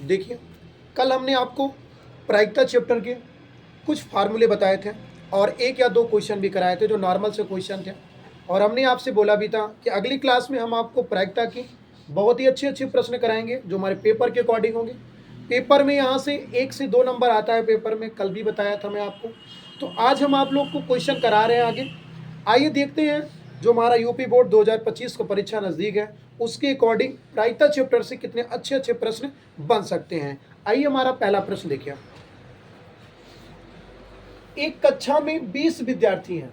देखिए, कल हमने आपको प्रायिकता चैप्टर के कुछ फार्मूले बताए थे और एक या दो क्वेश्चन भी कराए थे जो नॉर्मल से क्वेश्चन थे, और हमने आपसे बोला भी था कि अगली क्लास में हम आपको प्रायिकता की बहुत ही अच्छे अच्छे प्रश्न कराएंगे जो हमारे पेपर के अकॉर्डिंग होंगे। पेपर में यहाँ से 1 से 2 नंबर आता है पेपर में, कल भी बताया था मैं आपको। तो आज हम आप लोग को क्वेश्चन करा रहे हैं आगे। आइए देखते हैं, जो हमारा यूपी बोर्ड 2025 का परीक्षा नज़दीक है उसके अकॉर्डिंग प्रायिकता चैप्टर से कितने अच्छे अच्छे प्रश्न बन सकते हैं। आइए हमारा पहला प्रश्न देखिए। एक कक्षा में 20 विद्यार्थी हैं।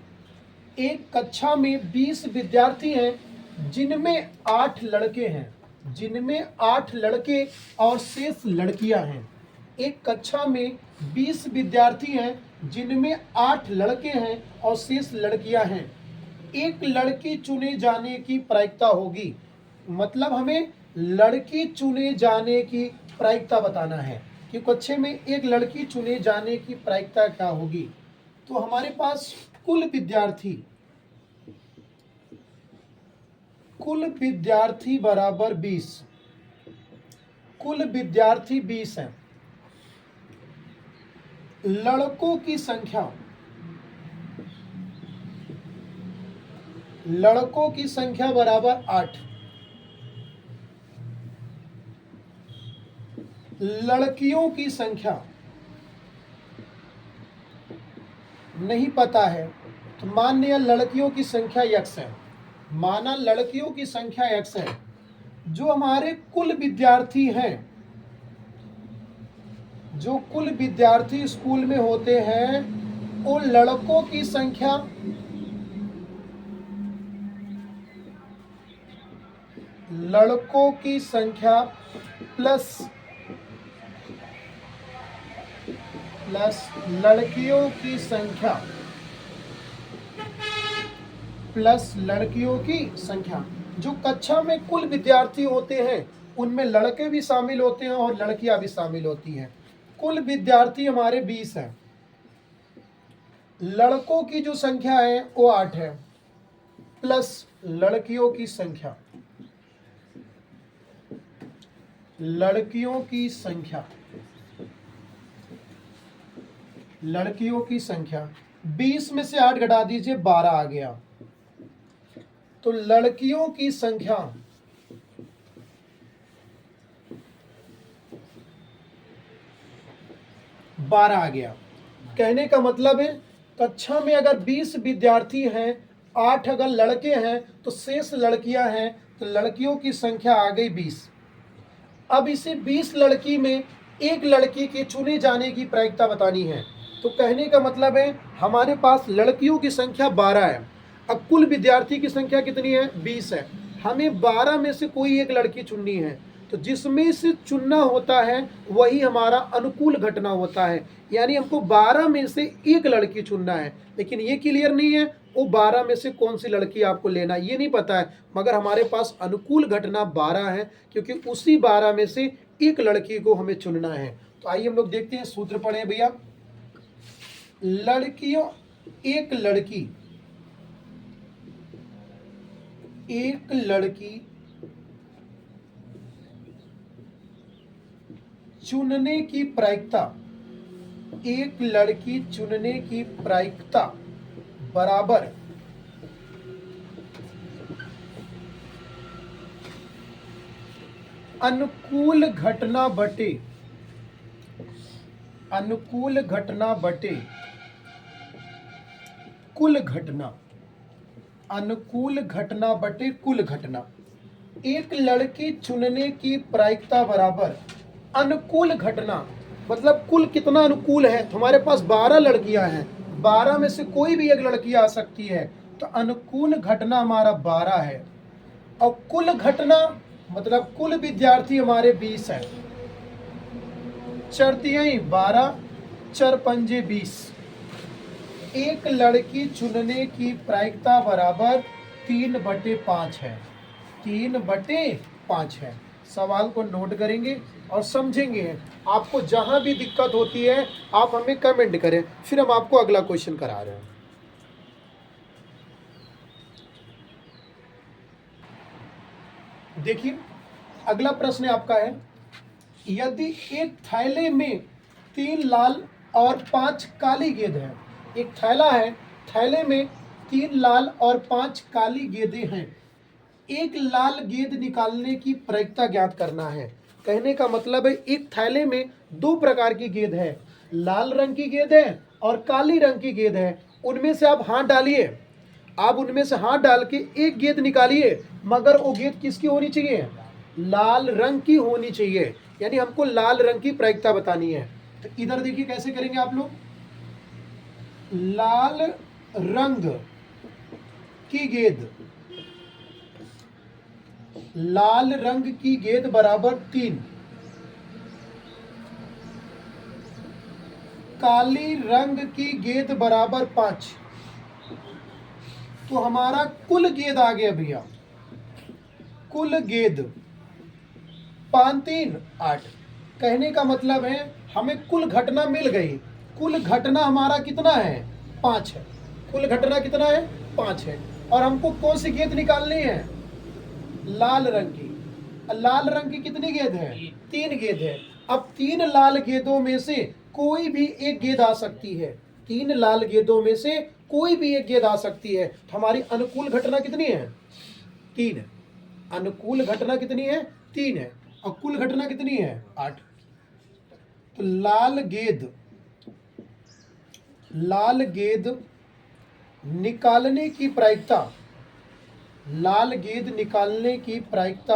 एक कक्षा में 20 विद्यार्थी हैं जिनमें 8 लड़के हैं, जिनमें 8 लड़के और शेष लड़कियां हैं। एक कक्षा में 20 विद्यार्थी हैं जिनमें 8 लड़के हैं और शेष लड़कियां हैं। एक लड़की चुने जाने की प्रायिकता होगी। मतलब हमें लड़की चुने जाने की प्रायिकता बताना है कि कक्षा में एक लड़की चुने जाने की प्रायिकता क्या होगी। तो हमारे पास कुल विद्यार्थी बराबर 20। कुल विद्यार्थी 20 हैं। लड़कों की संख्या बराबर 8। लड़कियों की संख्या नहीं पता है, तो मान लिया लड़कियों की संख्या x है। माना लड़कियों की संख्या x है। जो हमारे कुल विद्यार्थी हैं, जो कुल विद्यार्थी स्कूल में होते हैं, उन लड़कों की संख्या प्लस लड़कियों की संख्या प्लस लड़कियों की संख्या। जो कक्षा में कुल विद्यार्थी होते हैं उनमें लड़के भी शामिल होते हैं और लड़कियां भी शामिल होती हैं। कुल विद्यार्थी हमारे 20 हैं। लड़कों की जो संख्या है वो 8 है, प्लस लड़कियों की संख्या लड़कियों की संख्या 20 में से 8 घटा दीजिए, 12 आ गया। तो लड़कियों की संख्या 12 आ गया। कहने का मतलब है कक्षा में अगर 20 विद्यार्थी हैं, 8 अगर लड़के हैं तो शेष लड़कियां हैं, तो लड़कियों की संख्या आ गई 20। अब इसे 20 लड़की में एक लड़की के चुने जाने की प्रायिकता बतानी है। तो कहने का मतलब है हमारे पास लड़कियों की संख्या 12 है। अब कुल विद्यार्थी की संख्या कितनी है? 20 है। हमें 12 में से कोई एक लड़की चुननी है, तो जिसमें से चुनना होता है वही हमारा अनुकूल घटना होता है। यानी हमको 12 में से एक लड़की चुनना है, लेकिन ये क्लियर नहीं है वो 12 में से कौन सी लड़की आपको लेना, ये नहीं पता है। मगर हमारे पास अनुकूल घटना 12 है, क्योंकि उसी 12 में से एक लड़की को हमें चुनना है। तो आइए हम लोग देखते हैं, सूत्र पढ़े भैया। एक लड़की चुनने की प्रायिकता, एक लड़की चुनने की प्रायिकता बराबर अनुकूल घटना बटे कुल घटना। अनुकूल घटना बटे कुल घटना। एक लड़की चुनने की प्रायिकता बराबर अनुकूल घटना, मतलब कुल कितना अनुकूल है। तो हमारे पास 12 लड़कियां हैं, 12 में से कोई भी एक लड़की आ सकती है, तो अनुकूल घटना हमारा 12 है। और कुल घटना मतलब कुल विद्यार्थी हमारे 20 है। चरतियाई 12, चर पंजे 20। एक लड़की चुनने की प्रायिकता बराबर 3/5 है। 3/5 है। सवाल को नोट करेंगे और समझेंगे। आपको जहां भी दिक्कत होती है आप हमें कमेंट करें, फिर हम आपको अगला क्वेश्चन करा रहे हैं। देखिए, अगला प्रश्न आपका है, यदि एक थैले में 3 लाल और 5 काली गेंद है, एक थैला है, थैले में 3 लाल और 5 काली गेंदें हैं, एक लाल गेंद निकालने की प्रयोक्ता ज्ञात करना है। कहने का मतलब है एक थैले में 2 प्रकार की गेंद है, लाल रंग की गेंद है और काली रंग की गेंद है। उनमें से आप हाथ डालिए, आप उनमें से हाथ डाल के एक गेंद निकालिए, मगर वो गेंद किसकी होनी चाहिए? लाल रंग की होनी चाहिए। यानी हमको लाल रंग की प्रयोक्ता बतानी है। तो इधर देखिए कैसे करेंगे आप लोग। लाल रंग की गेंद, लाल रंग की गेंद बराबर 3, काली रंग की गेंद बराबर 5। तो हमारा कुल गेंद आ गया भैया, कुल गेंद 5 3 8। कहने का मतलब है हमें कुल घटना मिल गई। कुल घटना हमारा कितना है? 5 है। कुल घटना कितना है? 5 है। और हमको कौन सी गेंद निकालनी है? लाल रंग की। लाल रंग की कितनी गेंद है? 3 गेंद है। अब 3 लाल गेंदों में से कोई भी एक गेंद आ सकती है। 3 लाल गेंदों में से कोई भी एक गेंद आ सकती है। तो हमारी अनुकूल घटना कितनी है? 3 है। अनुकूल घटना कितनी है? 3 है। और कुल घटना कितनी है? 8। तो लाल गेंद निकालने की प्रायिकता, लाल गेंद निकालने की प्रायिकता,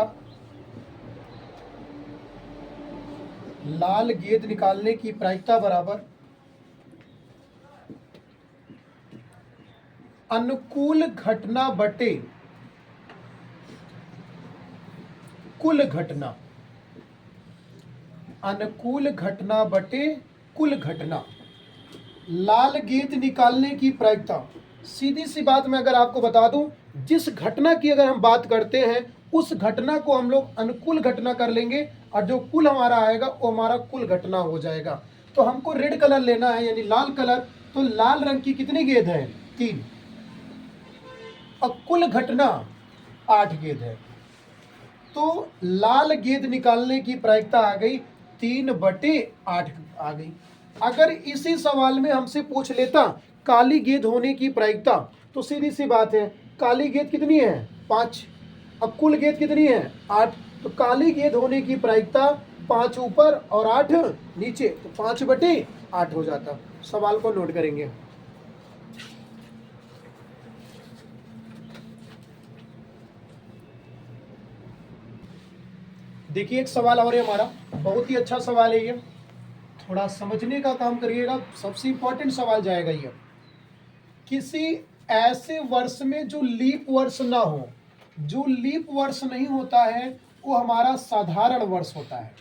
लाल गेंद निकालने की प्रायिकता बराबर अनुकूल घटना बटे कुल घटना। अनुकूल घटना बटे कुल घटना। लाल गेंद निकालने की प्रायिकता, सीधी सी बात मैं अगर आपको बता दूं, जिस घटना की अगर हम बात करते हैं उस घटना को हम लोग अनुकूल घटना कर लेंगे और जो कुल हमारा आएगा वो हमारा कुल घटना हो जाएगा। तो हमको रेड कलर लेना है यानी लाल कलर। तो लाल रंग की कितनी गेंद है? 3। और कुल घटना 8 गेंद है। तो लाल गेंद निकालने की प्रायिकता आ गई 3/8 आ गई। अगर इसी सवाल में हमसे पूछ लेता काली गेंद होने की प्रायिकता, तो सीधी सी बात है, काली गेंद कितनी है? 5। अब कुल गेंद कितनी है? 8। तो काली गेंद होने की प्रायिकता 5 ऊपर और 8 नीचे, तो 5/8 हो जाता। सवाल को नोट करेंगे। देखिए एक सवाल और है हमारा, बहुत ही अच्छा सवाल है ये, थोड़ा समझने का काम करिएगा, सबसे इंपॉर्टेंट सवाल जाएगा ये। किसी ऐसे वर्ष में जो लीप वर्ष ना हो, जो लीप वर्ष नहीं होता है वो हमारा साधारण वर्ष होता है।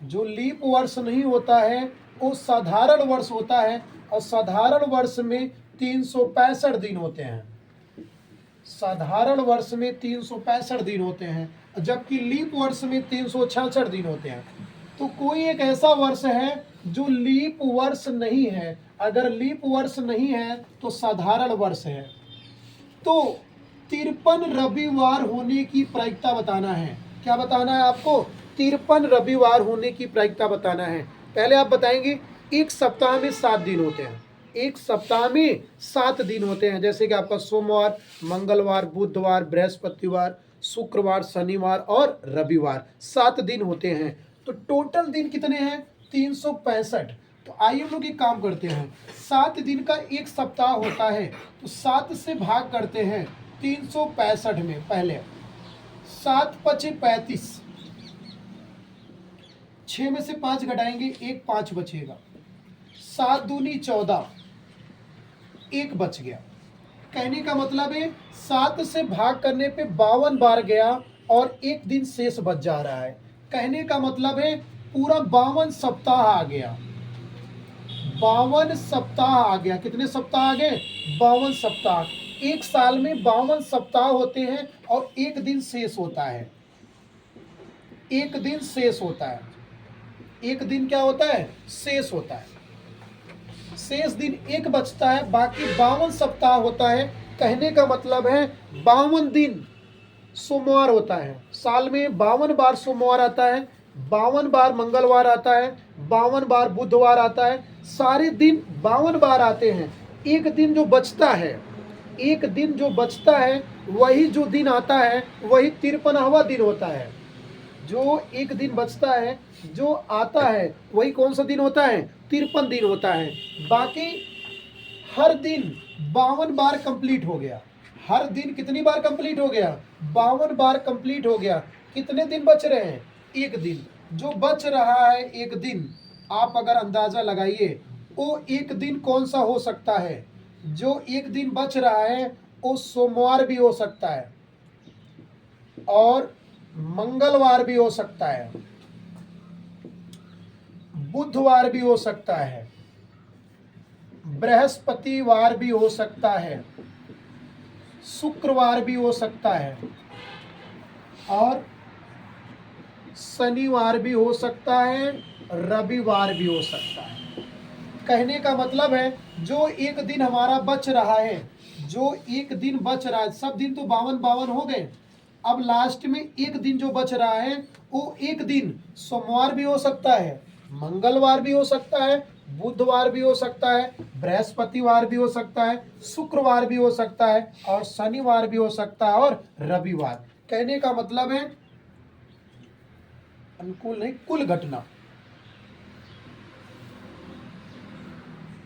जो लीप वर्ष नहीं होता है वो साधारण वर्ष होता है। और साधारण वर्ष में 365 दिन होते हैं। साधारण वर्ष में 365 दिन होते हैं, जबकि लीप वर्ष में 366 दिन होते हैं। तो कोई एक ऐसा वर्ष है जो लीप वर्ष नहीं है। अगर लीप वर्ष नहीं है तो साधारण वर्ष है। तो 53 रविवार होने की प्रायिकता बताना है। क्या बताना है आपको? 53 रविवार होने की प्रायिकता बताना है। पहले आप बताएंगे एक सप्ताह में 7 दिन होते हैं। एक सप्ताह में 7 दिन होते हैं, जैसे कि आपका सोमवार, मंगलवार, बुधवार, बृहस्पतिवार, शुक्रवार, शनिवार और रविवार, 7 दिन होते हैं। तो टोटल दिन कितने हैं? 365। तो आइए हम लोग एक काम करते हैं, 7 दिन का एक सप्ताह होता है, तो 7 से भाग करते हैं 365 में। पहले 7 पचे 35, 6 में से 5 घटाएंगे, 1 5 बचेगा। 7 दूनी 14, 1 बच गया। कहने का मतलब है 7 से भाग करने पे 52 बार गया और 1 दिन शेष बच जा रहा है। कहने का मतलब है पूरा 52 सप्ताह आ गया। 52 सप्ताह आ गया। कितने सप्ताह आ गए? 52 सप्ताह। एक साल में 52 सप्ताह होते हैं और 1 दिन शेष होता है। 1 दिन शेष होता है। 1 दिन क्या होता है? शेष होता है। शेष दिन 1 बचता है, बाकी 52 सप्ताह होता है। कहने का मतलब है 52 दिन सोमवार होता है। साल में 52 बार सोमवार आता है, 52 बार मंगलवार आता है, 52 बार बुधवार आता है, सारे दिन 52 बार आते हैं। एक दिन जो बचता है, एक दिन जो बचता है, वही जो दिन आता है वही 53वां दिन होता है। जो एक दिन बचता है, जो आता है, वही कौन सा दिन होता है? 53 दिन होता है। बाकी हर दिन 52 बार कंप्लीट हो गया। हर दिन कितनी बार कंप्लीट हो गया? 52 बार कंप्लीट हो गया। कितने दिन बच रहे हैं? एक दिन। जो बच रहा है एक दिन, आप अगर अंदाजा लगाइए वो एक दिन कौन सा हो सकता है? जो एक दिन बच रहा है वो सोमवार भी हो सकता है और मंगलवार भी हो सकता है, बुधवार भी हो सकता है, बृहस्पतिवार भी हो सकता है, शुक्रवार भी हो सकता है और शनिवार भी हो सकता है, रविवार भी हो सकता है। कहने का मतलब है जो एक दिन हमारा बच रहा है, जो एक दिन बच रहा है, सब दिन तो 52 हो गए, अब लास्ट में एक दिन जो बच रहा है वो एक दिन सोमवार भी हो सकता है, मंगलवार भी हो सकता है, बुधवार भी हो सकता है, बृहस्पतिवार भी हो सकता है, शुक्रवार भी हो सकता है और शनिवार भी हो सकता है और रविवार। कहने का मतलब है अनुकूल नहीं, कुल घटना,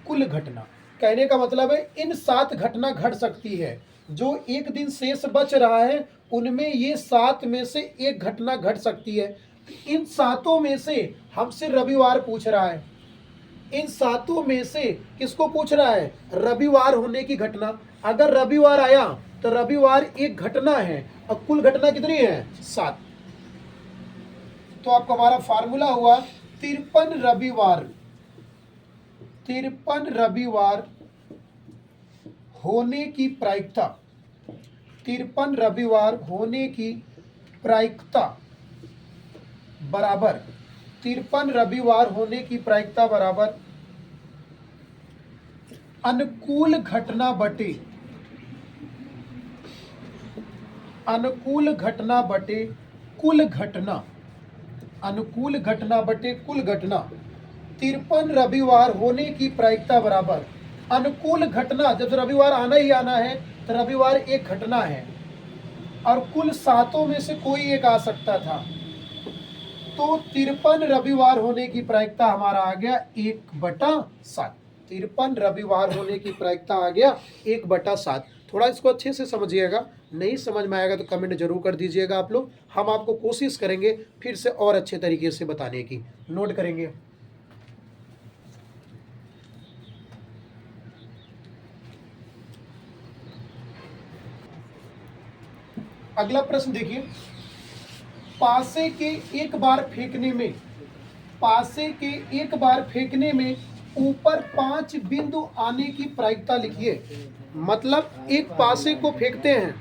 कुल घटना। कहने का मतलब है इन 7 घटना घट सकती है। जो एक दिन शेष बच रहा है उनमें ये 7 में से एक घटना घट सकती है। इन 7 में से हमसे रविवार पूछ रहा है, इन 7 में से किसको पूछ रहा है? रविवार होने की घटना। अगर रविवार आया तो रविवार एक घटना है और कुल घटना कितनी है? 7। तो आपका हमारा फार्मूला हुआ 53 रविवार, 53 रविवार होने की प्रायिकता, 53 रविवार होने की प्रायिकता बराबर, 53 रविवार होने की प्रायिकता बराबर अनुकूल घटना बटे, अनुकूल घटना बटे कुल घटना, अनुकूल घटना बटे कुल घटना। 53 रविवार होने की प्रायिकता बराबर अनुकूल घटना, जब रविवार आना ही आना है तो रविवार एक घटना है और कुल 7 में से कोई एक आ सकता था, तो 53 रविवार होने की प्रायिकता हमारा आ गया 1/7। 53 रविवार होने की प्रायिकता आ गया 1/7। थोड़ा इसको अच्छे से समझिएगा, नहीं समझ में आएगा तो कमेंट जरूर कर दीजिएगा आप लोग। हम आपको कोशिश करेंगे फिर से और अच्छे तरीके से बताने की। नोट करेंगे। अगला प्रश्न देखिए, पासे के एक बार फेंकने में, पासे के एक बार फेंकने में ऊपर 5 बिंदु आने की प्रायिकता लिखिए। मतलब एक पासे को फेंकते हैं,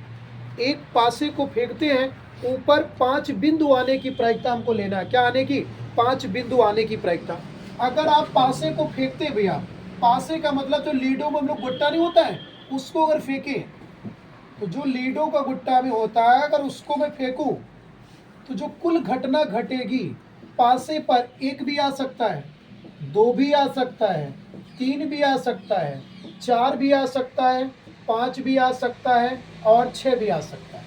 एक पासे को फेंकते हैं, ऊपर 5 बिंदु आने की प्रायिकता हमको लेना है। क्या आने की? 5 बिंदु आने की प्रायिकता। अगर आप पासे को फेंकते भैया, पासे का मतलब जो लीडो में हम लोग गुट्टा नहीं होता है उसको अगर फेंके, तो जो लीडो का गुट्टा में होता है अगर उसको मैं फेंकूं तो जो कुल घटना घटेगी, पासे पर 1 भी आ सकता है, 2 भी आ सकता है, 3 भी आ सकता है, 4 भी आ सकता है, 5 भी आ सकता है और 6 भी आ सकता है।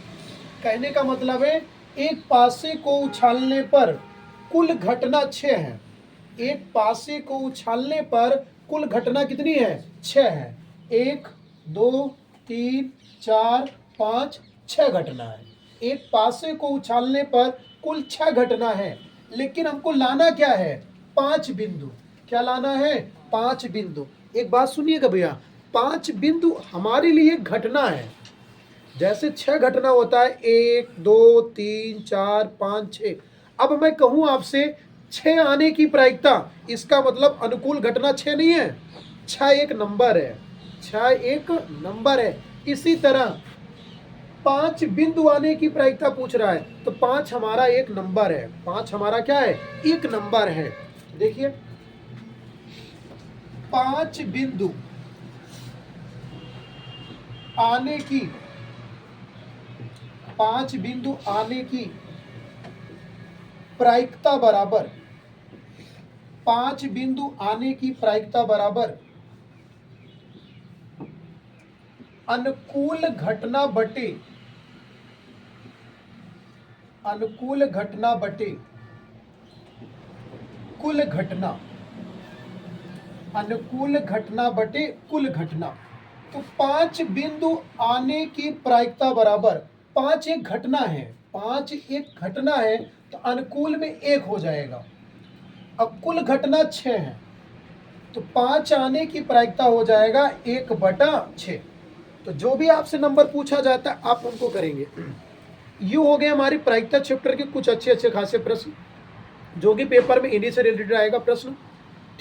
कहने का मतलब है एक पासे को उछालने पर कुल घटना 6 है। एक पासे को उछालने पर कुल घटना कितनी है? 6 है। 1 2 3 4 5 6 घटना है। एक पासे को उछालने पर कुल 6 घटना है, लेकिन हमको लाना क्या है? 5 बिंदु। क्या लाना है? 5 बिंदु। एक बात सुनिएगा भैया, 5 बिंदु हमारे लिए घटना है। जैसे 6 घटना होता है, 1 2 3 4 5 6। अब मैं कहूं आपसे 6 आने की प्रायिकता, इसका मतलब अनुकूल घटना 6 नहीं है, 6 एक नंबर है, 6 एक नंबर है। इसी तरह 5 बिंदु आने की प्रायिकता पूछ रहा है तो 5 हमारा एक नंबर है, 5 हमारा क्या है? एक नंबर है। देखिए 5 बिंदु आने की, 5 बिंदु आने की प्रायिकता बराबर 5 बिंदु आने की प्रायिकता बराबर अनुकूल घटना बटे कुल घटना, अनुकूल घटना बटे कुल घटना। तो 5 बिंदु आने की प्रायिकता बराबर 5 एक घटना है, 5 एक घटना है तो अनुकूल में 1 हो जाएगा। अब कुल घटना 6 है तो 5 आने की प्रायिकता हो जाएगा 1/6। तो जो भी आपसे नंबर पूछा जाता है आप उनको करेंगे। यू हो गए हमारी प्रायिकता चैप्टर के कुछ अच्छे खासे प्रश्न जो कि पेपर में इन्हीं से रिलेटेड आएगा प्रश्न।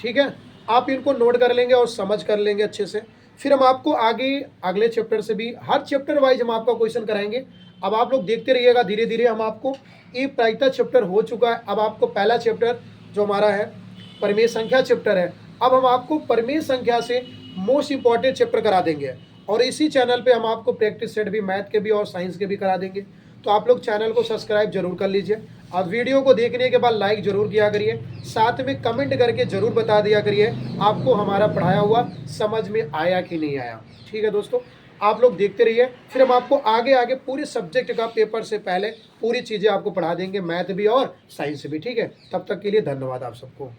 ठीक है, आप इनको नोट कर लेंगे और समझ कर लेंगे अच्छे से। फिर हम आपको आगे अगले चैप्टर से भी हर चैप्टर वाइज हम आपका क्वेश्चन कराएंगे। अब आप लोग देखते रहिएगा, धीरे धीरे हम आपको ये प्रायिकता चैप्टर हो चुका है। अब आपको पहला चैप्टर जो हमारा है परिमेय संख्या चैप्टर है, अब हम आपको परिमेय संख्या से मोस्ट इंपॉर्टेंट चैप्टर करा देंगे और इसी चैनल पे हम आपको प्रैक्टिस सेट भी मैथ के भी और साइंस के भी करा देंगे। तो आप लोग चैनल को सब्सक्राइब जरूर कर लीजिए। अब वीडियो को देखने के बाद लाइक जरूर किया करिए, साथ में कमेंट करके जरूर बता दिया करिए आपको हमारा पढ़ाया हुआ समझ में आया कि नहीं आया। ठीक है दोस्तों, आप लोग देखते रहिए, फिर हम आपको आगे आगे पूरे सब्जेक्ट का पेपर से पहले पूरी चीज़ें आपको पढ़ा देंगे, मैथ भी और साइंस भी। ठीक है, तब तक के लिए धन्यवाद आप सबको।